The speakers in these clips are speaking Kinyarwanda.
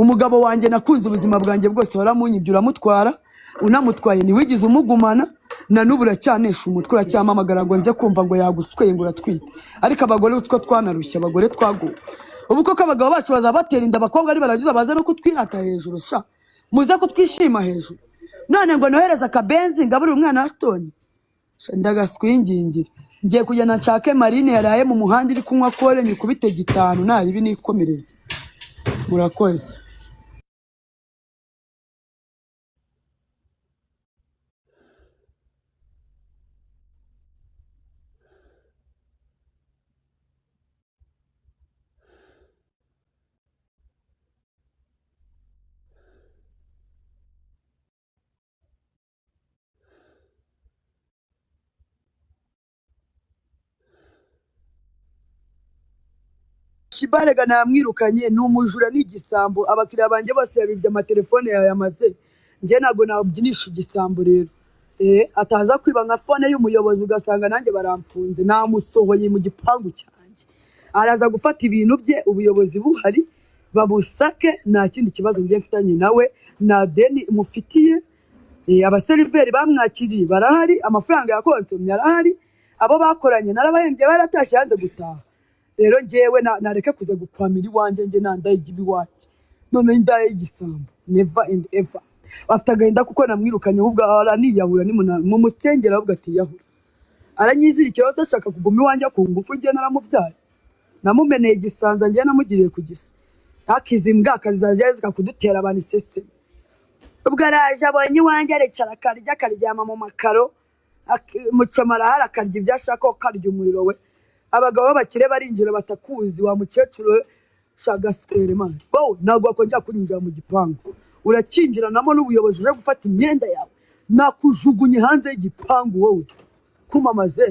umugabo wanjye nakunze ubuzima bwanjye bwose waramunyibye uramutwara, unamutwaye ntiwigize umugumana, na n'ubu uracyanesha umutwe uracyamamagara ngo nze kumva ngo yagusweye ngo uratwite. Ariko abagore utwo twanarushye, abagore twaguwe. Ubu koko abagabo bacu bazaba batera inda abakobwa ari baragiza baza no kutwirata hejuru sha. Muze kutwishima hejuru. None ngo nohereza akabenzi ngaburira umwana wa Stone. Ndagaswingingire. Ngiye kujyana nshake Marine yaraye mu muhanda iri kunywa kore nyikubite gitanu nta ibi nikomereza. Murakoze. Shibarega namwirukanye n'umujura n'igisambo, abakiriya banjye bose yabibye amatelefone yamaze. Nje nago nabyinisha igisambo rero. Ataza kwiba nka fone y'umuyobozi ugasanga nanjye baramfunze, namusohoye mu gipangu cyanjye. Araza gufata ibintu bye ubuyobozi buhari babusake, nta kindi kibazo ngiye mfitanye nawe, na deni mufitiye. Abaseriveri bamwakiriye barahari, amafaranga yakonsomye arahari, abo bakoranye narabahembye baratashye hanze gutaha. Rero ngewe nareke kuza gukwamira iwanjye nge nandaye igibi wacu. None indaye igisambo never and ever. After agahinda kuko namwirukanye ahubwo araniyahura mu musengera ahubwo ati yahura. Aranyizira ikibazo ashaka kuguma iwanjye ku ngufu nge naramubyaye. Namumeneye igisanza nge namugiriye kugisa. Hakizimbwa akazizaje zikakudutera abantu isese. Ubwo araje abonye iwanjye arecara akaryama mu makaro. Mucomara hari akarya ibyo ashaka karya umuriro we. Abagabo b'abakire barinjira batakuzi wa mukecuru shagaswere man. Wowe nagwa kongera kunyinjira mu gipangu. Urakinjiranamo n'ubuyobozi uje gufata imyenda yawe. Nakujugunye hanze y'igipangu wowe. Kumamaze.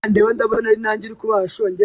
Ndewe ndabona ari nanjye uri kubashongera.